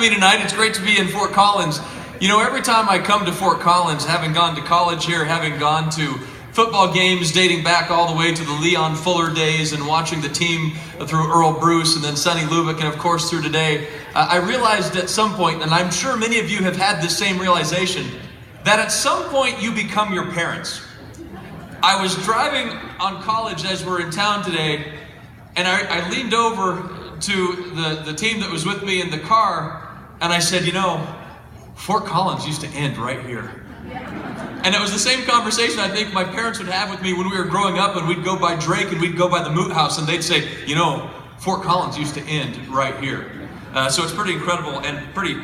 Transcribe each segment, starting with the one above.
me tonight. It's great to be in Fort Collins. You know, every time I come to Fort Collins, having gone to college here, having gone to football games dating back all the way to the Leon Fuller days and watching the team through Earl Bruce and then Sonny Lubick and of course through today, I realized at some point, and I'm sure many of you have had this same realization, that at some point you become your parents. I was driving on college as we're in town today, and I leaned over to the team that was with me in the car, and I said, you know, Fort Collins used to end right here. And it was the same conversation I think my parents would have with me when we were growing up, and we'd go by Drake and we'd go by the Moot House, and they'd say, you know, Fort Collins used to end right here. So it's pretty incredible and pretty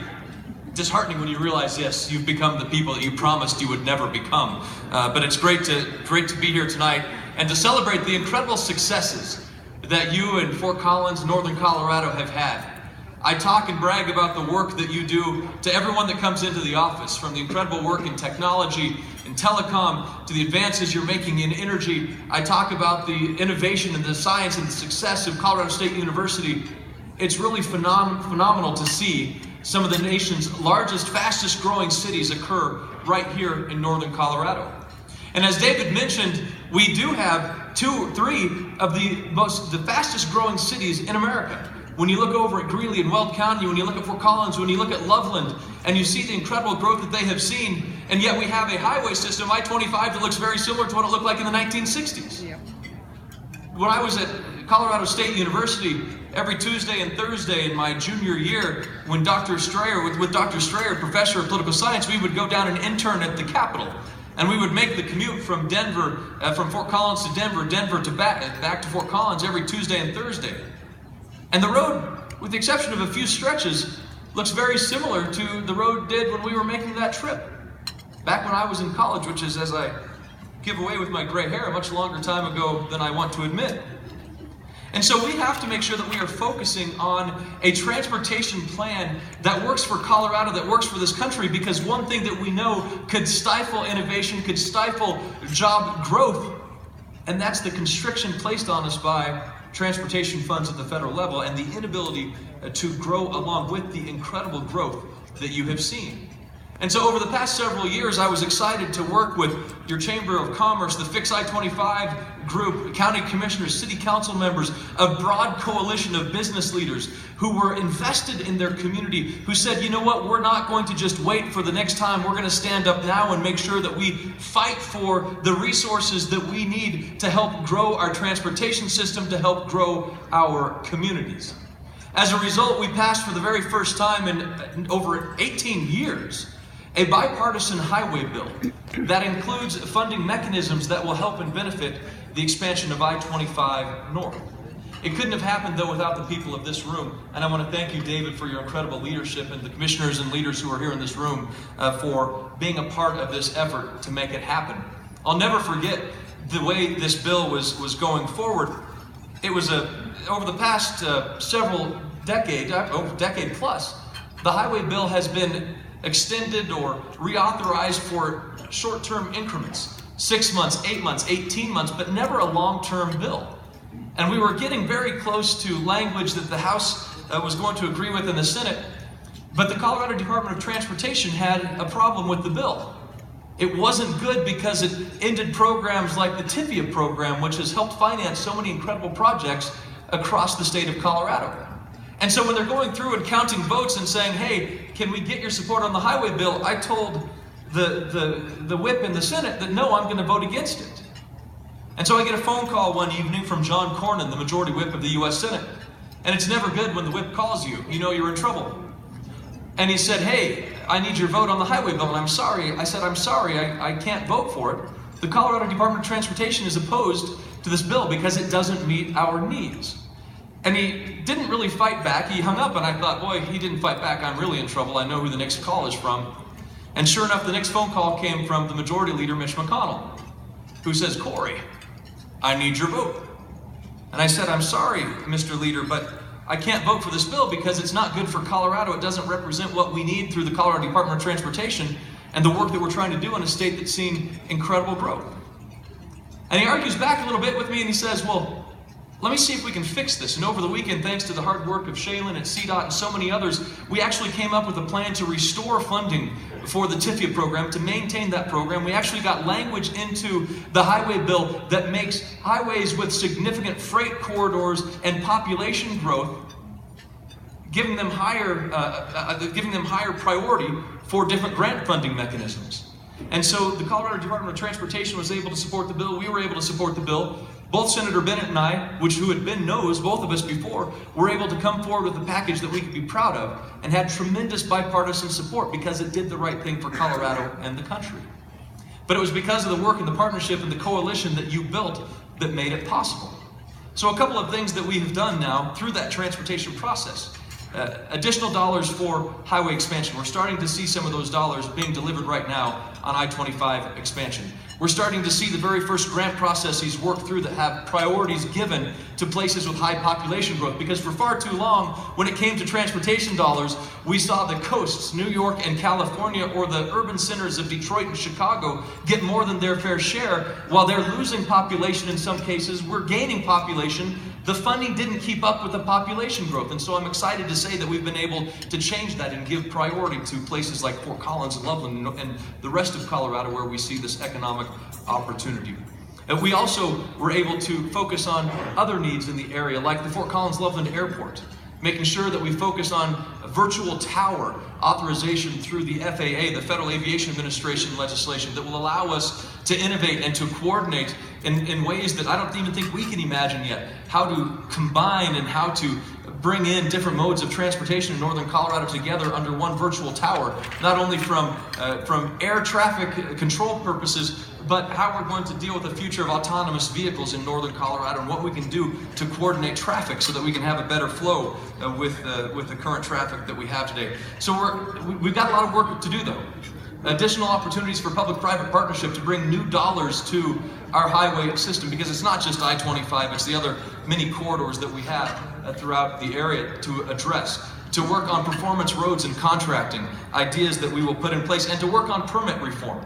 disheartening when you realize, yes, you've become the people that you promised you would never become. But it's great to be here tonight and to celebrate the incredible successes that you in Fort Collins, Northern Colorado have had. I talk and brag about the work that you do to everyone that comes into the office, from the incredible work in technology, in telecom, to the advances you're making in energy. I talk about the innovation and the science and the success of Colorado State University. It's really phenomenal to see some of the nation's largest, fastest growing cities occur right here in Northern Colorado. And as David mentioned, we do have 2 or 3 of the fastest growing cities in America. When you look over at Greeley and Weld County, when you look at Fort Collins, when you look at Loveland, and you see the incredible growth that they have seen, and yet we have a highway system, I-25, that looks very similar to what it looked like in the 1960s. Yep. When I was at Colorado State University, every Tuesday and Thursday in my junior year, when Dr. Strayer, with Dr. Strayer, professor of political science, we would go down and intern at the Capitol. And we would make the commute from Denver, from Fort Collins to Denver, Denver to back to Fort Collins every Tuesday and Thursday. And the road, with the exception of a few stretches, looks very similar to the road did when we were making that trip. Back when I was in college, which is, as I give away with my gray hair, a much longer time ago than I want to admit. And so we have to make sure that we are focusing on a transportation plan that works for Colorado, that works for this country, because one thing that we know could stifle innovation, could stifle job growth, and that's the constriction placed on us by transportation funds at the federal level and the inability to grow along with the incredible growth that you have seen. And so over the past several years, I was excited to work with your Chamber of Commerce, the Fix I-25 group, county commissioners, city council members, a broad coalition of business leaders who were invested in their community, who said, you know what, we're not going to just wait for the next time. We're going to stand up now and make sure that we fight for the resources that we need to help grow our transportation system, to help grow our communities. As a result, we passed for the very first time in over 18 years a bipartisan highway bill that includes funding mechanisms that will help and benefit the expansion of I-25 North. It couldn't have happened, though, without the people of this room. And I want to thank you, David, for your incredible leadership, and the commissioners and leaders who are here in this room for being a part of this effort to make it happen. I'll never forget the way this bill was going forward. It was over the past several decades, over a decade plus, the highway bill has been extended or reauthorized for short-term increments, 6 months, 8 months, 18 months, but never a long-term bill. And we were getting very close to language that the House was going to agree with in the Senate, but the Colorado Department of Transportation had a problem with the bill. It wasn't good because it ended programs like the TIFIA program, which has helped finance so many incredible projects across the state of Colorado. And so when they're going through and counting votes and saying, hey, can we get your support on the highway bill? I told the whip in the Senate that no, I'm going to vote against it. And so I get a phone call one evening from John Cornyn, the majority whip of the U.S. Senate. And it's never good when the whip calls you. You know you're in trouble. And he said, hey, I need your vote on the highway bill. And I'm sorry. I said, I'm sorry, I can't vote for it. The Colorado Department of Transportation is opposed to this bill because it doesn't meet our needs. And he didn't really fight back. He hung up, and I thought, boy, he didn't fight back. I'm really in trouble. I know who the next call is from. And sure enough, the next phone call came from the Majority Leader, Mitch McConnell, who says, Cory, I need your vote. And I said, I'm sorry, Mr. Leader, but I can't vote for this bill because it's not good for Colorado. It doesn't represent what we need through the Colorado Department of Transportation and the work that we're trying to do in a state that's seen incredible growth. And he argues back a little bit with me, and he says, well, let me see if we can fix this. And over the weekend, thanks to the hard work of Shaylin at CDOT and so many others, we actually came up with a plan to restore funding for the TIFIA program, to maintain that program. We actually got language into the highway bill that makes highways with significant freight corridors and population growth, giving them higher priority for different grant funding mechanisms. And so the Colorado Department of Transportation was able to support the bill. We were able to support the bill. Both Senator Bennett and I, who had been no's, both of us before, were able to come forward with a package that we could be proud of and had tremendous bipartisan support because it did the right thing for Colorado and the country. But it was because of the work and the partnership and the coalition that you built that made it possible. So a couple of things that we have done now through that transportation process. Additional dollars for highway expansion. We're starting to see some of those dollars being delivered right now on I-25 expansion. We're starting to see the very first grant processes work through that have priorities given to places with high population growth, because for far too long, when it came to transportation dollars, we saw the coasts, New York and California, or the urban centers of Detroit and Chicago get more than their fair share. While they're losing population in some cases, we're gaining population. The funding didn't keep up with the population growth, and so I'm excited to say that we've been able to change that and give priority to places like Fort Collins and Loveland and the rest of Colorado where we see this economic opportunity. And we also were able to focus on other needs in the area, like the Fort Collins Loveland Airport, making sure that we focus on virtual tower authorization through the FAA, the Federal Aviation Administration legislation, that will allow us to innovate and to coordinate in ways that I don't even think we can imagine yet, how to combine and how to bring in different modes of transportation in northern Colorado together under one virtual tower, not only from air traffic control purposes, but how we're going to deal with the future of autonomous vehicles in northern Colorado and what we can do to coordinate traffic so that we can have a better flow with the current traffic that we have today. So we've got a lot of work to do, though. Additional opportunities for public-private partnership to bring new dollars to our highway system, because it's not just I-25, it's the other many corridors that we have throughout the area to address. To work on performance roads and contracting, ideas that we will put in place, and to work on permit reform.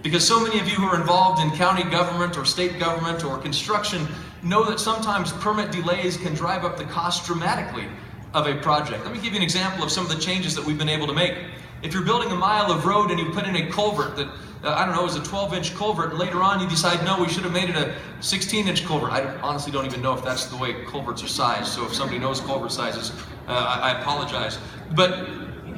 Because so many of you who are involved in county government or state government or construction know that sometimes permit delays can drive up the cost dramatically of a project. Let me give you an example of some of the changes that we've been able to make. If you're building a mile of road and you put in a culvert that, I don't know, is a 12-inch culvert, and later on you decide, no, we should have made it a 16-inch culvert. I honestly don't even know if that's the way culverts are sized, so if somebody knows culvert sizes, I apologize. But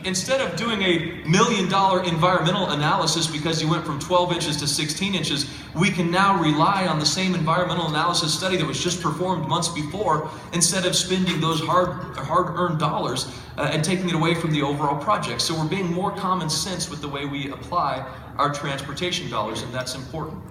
instead of doing a $1 million environmental analysis because you went from 12 inches to 16 inches, we can now rely on the same environmental analysis study that was just performed months before, instead of spending those hard-earned dollars and taking it away from the overall project. So we're being more common sense with the way we apply our transportation dollars, and that's important.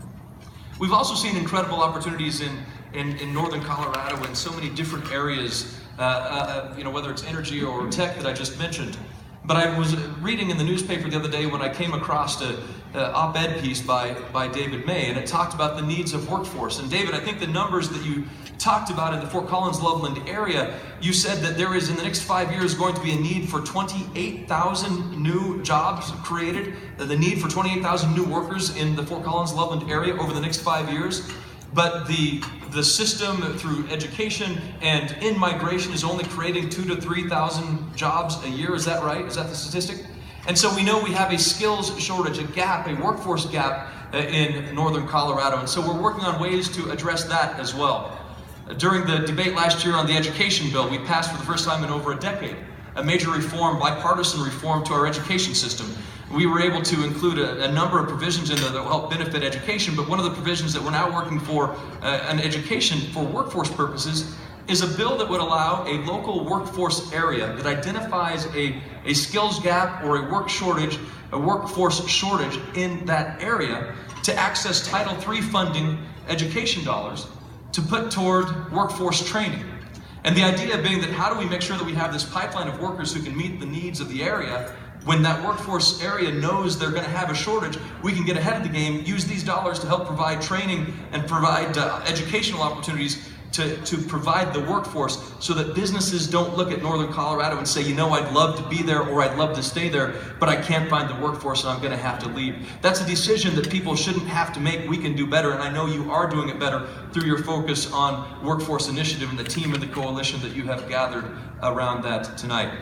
We've also seen incredible opportunities in northern Colorado in so many different areas, whether it's energy or tech that I just mentioned. But I was reading in the newspaper the other day when I came across an op-ed piece by David May, and it talked about the needs of workforce. And David, I think the numbers that you talked about in the Fort Collins Loveland area, you said that there is in the next 5 years going to be a need for 28,000 new jobs created, the need for 28,000 new workers in the Fort Collins Loveland area over the next 5 years. But the system through education and in migration is only creating 2,000 to 3,000 jobs a year. Is that right? Is that the statistic? And so we know we have a skills shortage, a gap, a workforce gap in northern Colorado. And so we're working on ways to address that as well. During the debate last year on the education bill, we passed for the first time in over a decade a major reform, bipartisan reform to our education system. We were able to include a number of provisions in there that will help benefit education, but one of the provisions that we're now working for an education for workforce purposes is a bill that would allow a local workforce area that identifies a skills gap or a workforce shortage in that area to access Title III funding education dollars to put toward workforce training. And the idea being that how do we make sure that we have this pipeline of workers who can meet the needs of the area. When that workforce area knows they're going to have a shortage, we can get ahead of the game, use these dollars to help provide training and provide educational opportunities to provide the workforce so that businesses don't look at Northern Colorado and say, you know, I'd love to be there or I'd love to stay there, but I can't find the workforce and I'm going to have to leave. That's a decision that people shouldn't have to make. We can do better, and I know you are doing it better through your focus on workforce initiative and the team and the coalition that you have gathered around that tonight.